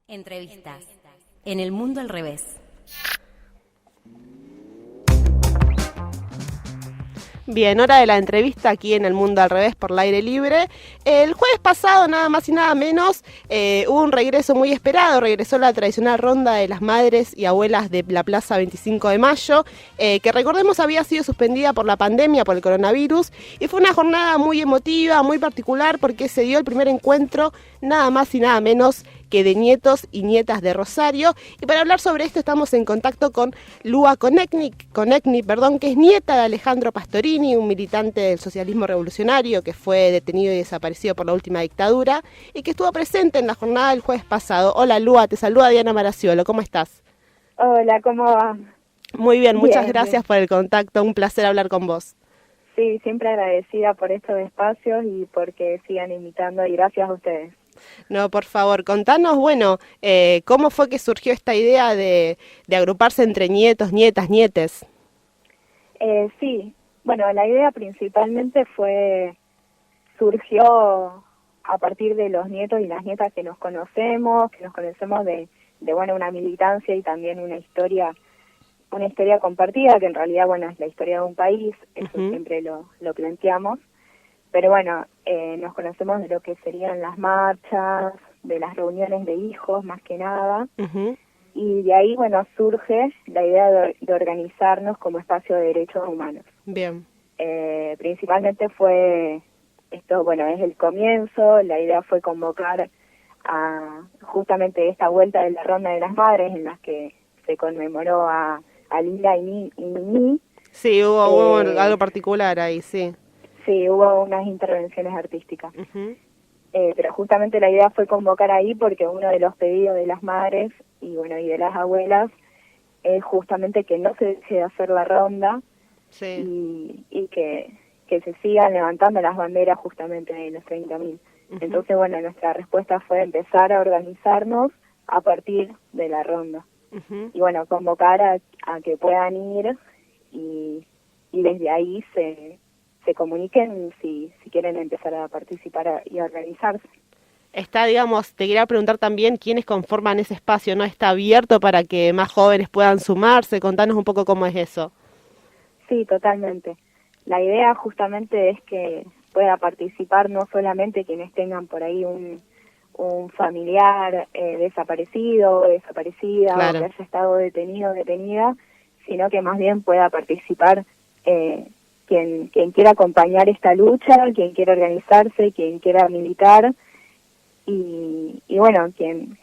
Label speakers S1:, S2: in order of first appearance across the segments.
S1: Entrevistas en el mundo al revés.
S2: Bien, hora de la entrevista aquí en El Mundo al Revés por el aire libre. El jueves pasado, nada más y nada menos, hubo un regreso muy esperado. Regresó la tradicional ronda de las madres y abuelas de la Plaza 25 de Mayo, que recordemos había sido suspendida por la pandemia, por el coronavirus, y fue una jornada muy emotiva, muy particular, porque se dio el primer encuentro, nada más y nada menos que de nietos y nietas de Rosario. Y para hablar sobre esto estamos en contacto con Lua Konechny, que es nieta de Alejandro Pastorini, un militante del socialismo revolucionario que fue detenido y desaparecido por la última dictadura y que estuvo presente en la jornada del jueves pasado. Hola Lua, te saluda Diana Maraciolo, ¿cómo estás?
S3: Hola, ¿cómo va?
S2: Muy bien, muchas
S3: Bien,
S2: gracias por el contacto, un placer hablar con vos.
S3: Sí, siempre agradecida por estos espacios y porque sigan invitando, y gracias a ustedes.
S2: No, por favor, contanos, ¿cómo fue que surgió esta idea de agruparse entre nietos, nietas, nietes?
S3: Sí, bueno, la idea principalmente surgió a partir de los nietos y las nietas que nos conocemos de una militancia y también una historia compartida, que en realidad, es la historia de un país, eso siempre lo planteamos. Pero nos conocemos de lo que serían las marchas, de las reuniones de hijos, más que nada. Y de ahí, surge la idea de organizarnos como espacio de derechos humanos.
S2: Bien.
S3: Principalmente fue esto, es el comienzo. La idea fue convocar a justamente esta vuelta de la Ronda de las Madres, en las que se conmemoró a Lila y Mimi.
S2: Sí, hubo algo particular ahí, sí.
S3: Sí, hubo unas intervenciones artísticas. Pero justamente la idea fue convocar ahí porque uno de los pedidos de las madres y de las abuelas es justamente que no se deje de hacer la ronda, sí, y que se sigan levantando las banderas justamente de los 30.000. Entonces, nuestra respuesta fue empezar a organizarnos a partir de la ronda. Y convocar a que puedan ir y desde ahí se comuniquen si quieren empezar a participar y a organizarse.
S2: Te quería preguntar también quiénes conforman ese espacio, ¿no? ¿Está abierto para que más jóvenes puedan sumarse? Contanos un poco cómo es eso.
S3: Sí, totalmente. La idea justamente es que pueda participar no solamente quienes tengan por ahí un familiar desaparecido o desaparecida, claro, o que haya estado detenido o detenida, sino que más bien pueda participar quien quiera acompañar esta lucha, quien quiera organizarse, quien quiera militar y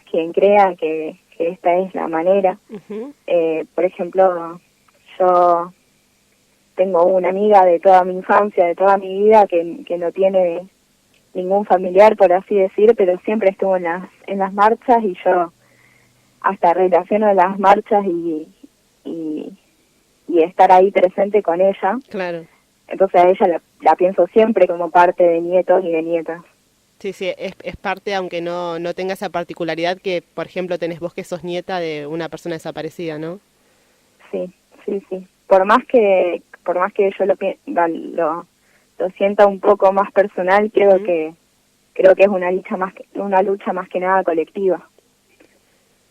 S3: quien crea que esta es la manera. Por ejemplo, yo tengo una amiga de toda mi infancia, de toda mi vida, que no tiene ningún familiar, por así decir, pero siempre estuvo en las marchas, y yo hasta relaciono las marchas y estar ahí presente con ella.
S2: Claro.
S3: Entonces a ella la pienso siempre como parte de nietos y de nietas.
S2: Sí, es parte, aunque no tenga esa particularidad que, por ejemplo, tenés vos que sos nieta de una persona desaparecida, ¿no?
S3: Sí. Por más que yo lo sienta un poco más personal, creo que es una lucha más que nada colectiva.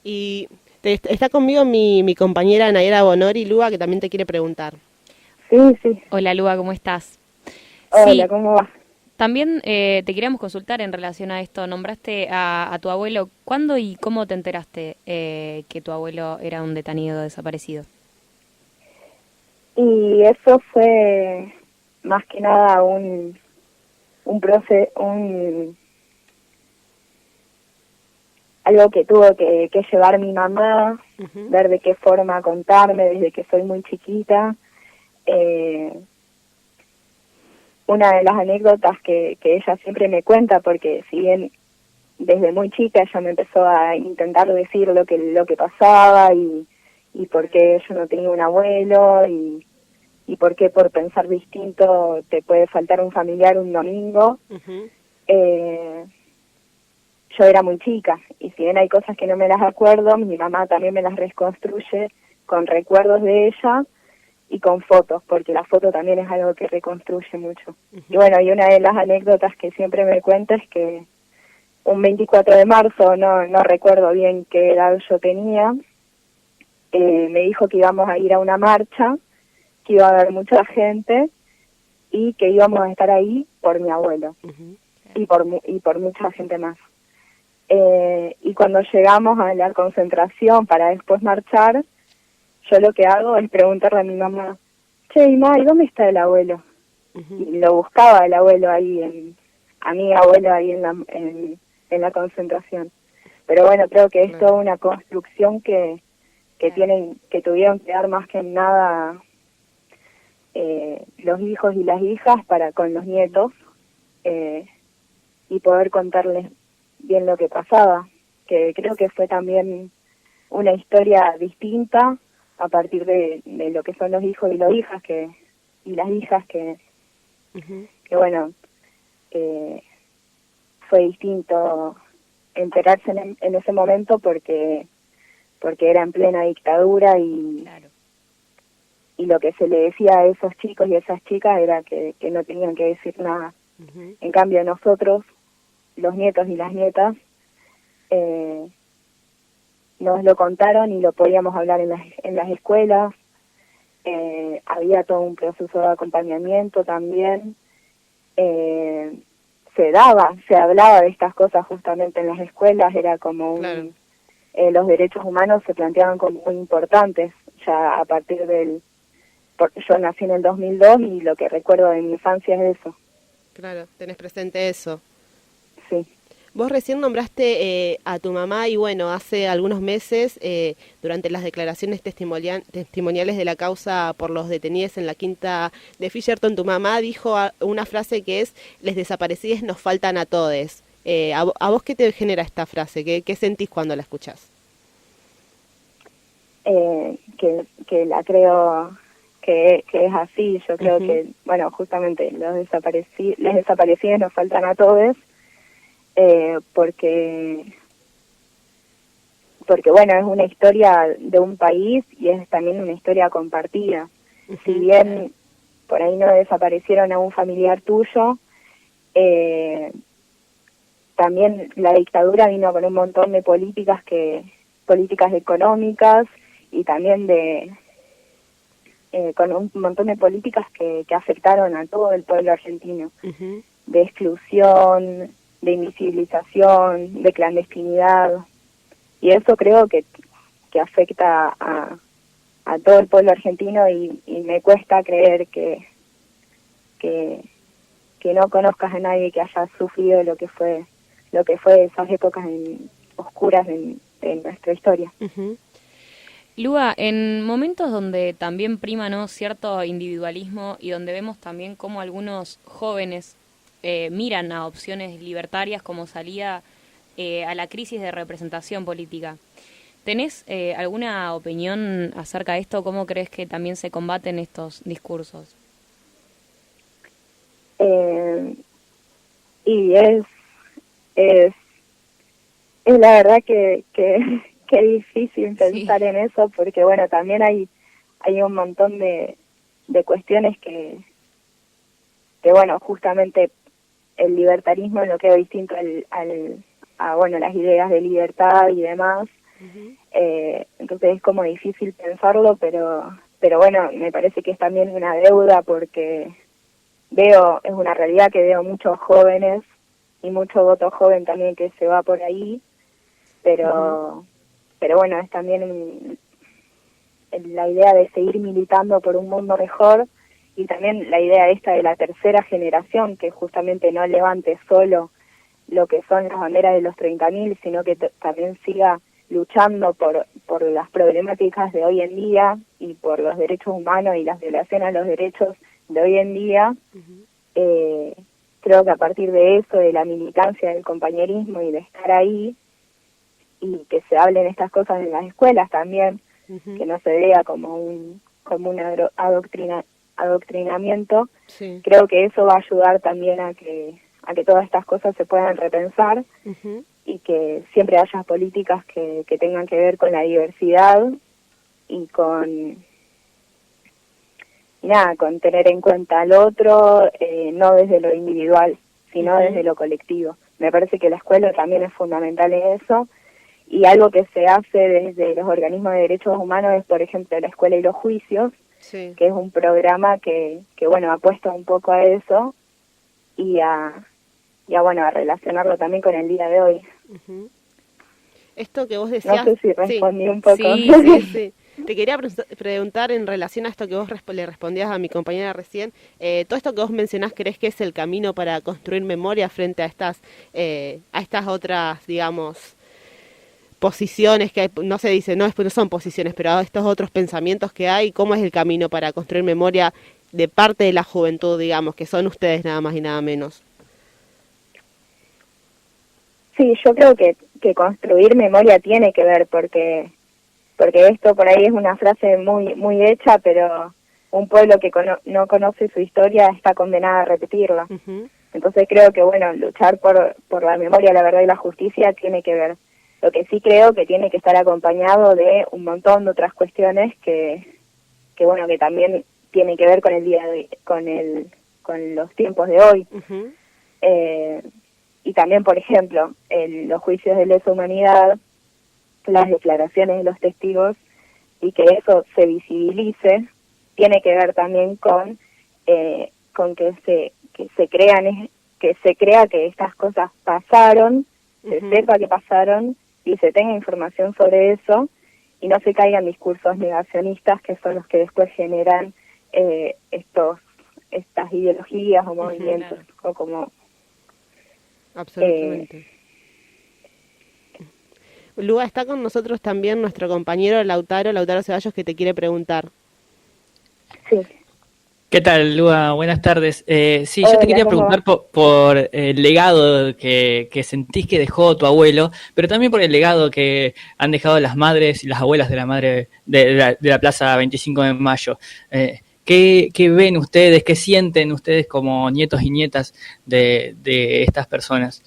S2: Y está conmigo mi compañera Nayera Bonori, Lua, que también te quiere preguntar.
S3: Sí.
S4: Hola, Lua, ¿cómo estás?
S3: Hola, ¿cómo vas?
S4: También te queríamos consultar en relación a esto. Nombraste a tu abuelo. ¿Cuándo y cómo te enteraste que tu abuelo era un detenido desaparecido?
S3: Y eso fue más que nada un proceso, algo que tuvo que llevar mi mamá, ver de qué forma contarme desde que soy muy chiquita. Una de las anécdotas que ella siempre me cuenta, porque si bien desde muy chica ella me empezó a intentar decir lo que pasaba y por qué yo no tenía un abuelo y por qué por pensar distinto te puede faltar un familiar un domingo. Yo era muy chica, y si bien hay cosas que no me las acuerdo, mi mamá también me las reconstruye con recuerdos de ella y con fotos, porque la foto también es algo que reconstruye mucho. Y una de las anécdotas que siempre me cuenta es que un 24 de marzo, no recuerdo bien qué edad yo tenía, me dijo que íbamos a ir a una marcha, que iba a haber mucha gente y que íbamos a estar ahí por mi abuelo y por mucha gente más. Y cuando llegamos a la concentración para después marchar, yo lo que hago es preguntarle a mi mamá, che, ma, ¿y dónde está el abuelo? Y lo buscaba el abuelo ahí, a mi abuelo ahí en la concentración. Pero bueno, creo que es toda una construcción que tuvieron que dar más que nada los hijos y las hijas con los nietos, y poder contarles bien lo que pasaba, que creo que fue también una historia distinta a partir de lo que son los hijos y las hijas que bueno, fue distinto enterarse en ese momento porque era en plena dictadura y lo que se le decía a esos chicos y esas chicas era que no tenían que decir nada. En cambio nosotros, los nietos y las nietas, nos lo contaron y lo podíamos hablar en las escuelas. Había todo un proceso de acompañamiento también. Se hablaba de estas cosas justamente en las escuelas, era como los derechos humanos se planteaban como muy importantes, ya a partir yo nací en el 2002 y lo que recuerdo de mi infancia es eso.
S2: Claro, tenés presente eso.
S3: Sí.
S2: Vos recién nombraste a tu mamá y bueno, hace algunos meses, durante las declaraciones testimoniales de la causa por los detenidos en la quinta de Fisherton, tu mamá dijo una frase que es: les desaparecidos nos faltan a todes. ¿A vos qué te genera esta frase? ¿Qué sentís cuando la escuchás?
S3: Que la creo que es así. Yo creo que, bueno, justamente los desaparecidos nos faltan a todos, porque bueno, es una historia de un país y es también una historia compartida. Si bien por ahí no desaparecieron a un familiar tuyo, también la dictadura vino con un montón de políticas económicas y también con un montón de políticas que afectaron a todo el pueblo argentino, de exclusión, de invisibilización, de clandestinidad, y eso creo que afecta a todo el pueblo argentino y me cuesta creer que no conozcas a nadie que haya sufrido lo que fue esas épocas oscuras de nuestra historia.
S4: Lua, en momentos donde también prima, ¿no?, cierto individualismo y donde vemos también cómo algunos jóvenes miran a opciones libertarias como salida a la crisis de representación política, ¿tenés alguna opinión acerca de esto? ¿Cómo crees que también se combaten estos discursos?
S3: Y es la verdad que difícil pensar en eso, porque bueno, también hay un montón de cuestiones que bueno, justamente el libertarismo lo que es distinto a bueno, las ideas de libertad y demás. Entonces es como difícil pensarlo, pero bueno, me parece que es también una deuda, porque es una realidad que veo muchos jóvenes y mucho voto joven también que se va por ahí, pero bueno, es también la idea de seguir militando por un mundo mejor, y también la idea esta de la tercera generación, que justamente no levante solo lo que son las banderas de los 30.000, sino que también siga luchando por las problemáticas de hoy en día y por los derechos humanos y las violaciones a los derechos de hoy en día. Creo que a partir de eso, de la militancia, del compañerismo y de estar ahí, y que se hablen estas cosas en las escuelas también, que no se vea como un adoctrinamiento, creo que eso va a ayudar también a que todas estas cosas se puedan repensar, y que siempre haya políticas que tengan que ver con la diversidad y con tener en cuenta al otro, no desde lo individual, sino desde lo colectivo, me parece que la escuela también es fundamental en eso. Y algo que se hace desde los organismos de derechos humanos es, por ejemplo, la escuela y los juicios,
S2: Sí.
S3: que es un programa que bueno, apuesta un poco a eso y a bueno, a relacionarlo también con el día de hoy.
S2: Ujú. Esto que vos decías...
S3: No sé si respondí un poco.
S2: Sí. Te quería preguntar en relación a esto que vos le respondías a mi compañera recién. Todo esto que vos mencionás, ¿crees que es el camino para construir memoria frente a estas otras, digamos, posiciones que hay? No se dice, no son posiciones, pero a estos otros pensamientos que hay? ¿Cómo es el camino para construir memoria de parte de la juventud, digamos, que son ustedes nada más y nada menos?
S3: Sí, yo creo que construir memoria tiene que ver, porque esto por ahí es una frase muy hecha, pero un pueblo que no conoce su historia está condenado a repetirla.
S2: Uh-huh.
S3: Entonces creo que, bueno, luchar por la memoria, la verdad y la justicia tiene que ver. Lo que sí creo que tiene que estar acompañado de un montón de otras cuestiones que bueno, que también tiene que ver con el día de hoy, con los tiempos de hoy.
S2: Uh-huh.
S3: Y también, por ejemplo, los juicios de lesa humanidad, las declaraciones de los testigos, y que eso se visibilice, tiene que ver también con que se crea que estas cosas pasaron, se sepa que pasaron y se tenga información sobre eso y no se caigan discursos negacionistas que son los que después generan estas ideologías o movimientos, o como...
S2: Absolutamente. Lua, está con nosotros también nuestro compañero Lautaro Ceballos, que te quiere preguntar.
S3: Sí.
S5: ¿Qué tal, Lua? Buenas tardes. Sí,
S3: Hola,
S5: yo te quería
S3: ¿cómo
S5: preguntar por el legado que sentís que dejó tu abuelo, pero también por el legado que han dejado las madres y las abuelas de la madre de la Plaza 25 de Mayo. ¿Qué ven ustedes, qué sienten ustedes como nietos y nietas de estas personas?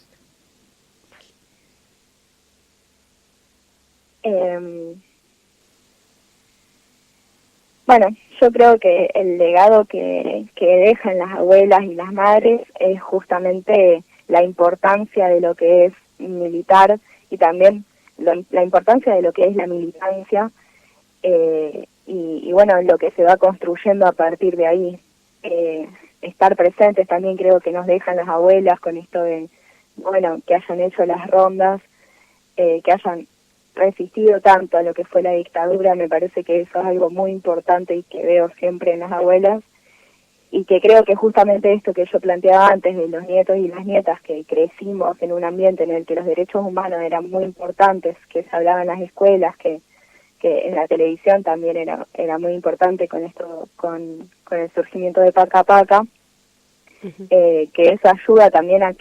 S3: Bueno, yo creo que el legado que dejan las abuelas y las madres es justamente la importancia de lo que es militar y también la importancia de lo que es la militancia y bueno, lo que se va construyendo a partir de ahí. Estar presentes también creo que nos dejan las abuelas con esto de, bueno, que hayan hecho las rondas, que hayan resistido tanto a lo que fue la dictadura. Me parece que eso es algo muy importante y que veo siempre en las abuelas, y que creo que justamente esto que yo planteaba antes de los nietos y las nietas, que crecimos en un ambiente en el que los derechos humanos eran muy importantes, que se hablaba en las escuelas, que en la televisión también era muy importante con esto, con el surgimiento de Paca Paca, que eso ayuda también a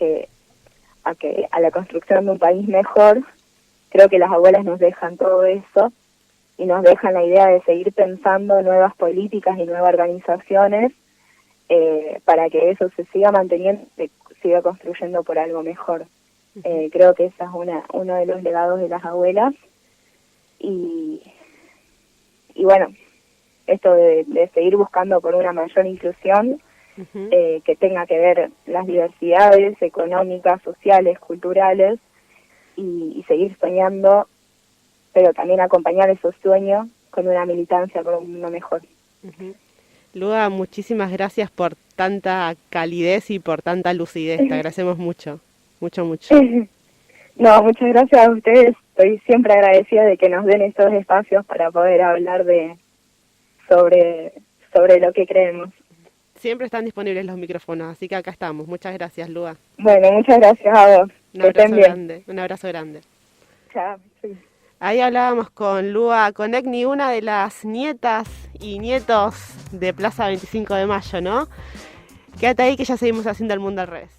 S3: la construcción de un país mejor. Creo que las abuelas nos dejan todo eso y nos dejan la idea de seguir pensando nuevas políticas y nuevas organizaciones para que eso se siga manteniendo, se siga construyendo por algo mejor. Creo que ese es uno de los legados de las abuelas. Y bueno, esto de seguir buscando por una mayor inclusión, que tenga que ver las diversidades económicas, sociales, culturales, y seguir soñando, pero también acompañar esos sueños con una militancia por un mundo mejor.
S2: Lua, muchísimas gracias por tanta calidez y por tanta lucidez, te agradecemos mucho, mucho.
S3: No, muchas gracias a ustedes, estoy siempre agradecida de que nos den estos espacios para poder hablar sobre lo que creemos.
S2: Siempre están disponibles los micrófonos, así que acá estamos. Muchas gracias, Lua.
S3: Bueno, muchas gracias a vos.
S2: Un abrazo grande.
S3: Chao. Sí.
S2: Ahí hablábamos con Lua Konechny, una de las nietas y nietos de Plaza 25 de Mayo, ¿no? Quédate ahí que ya seguimos haciendo el mundo al revés.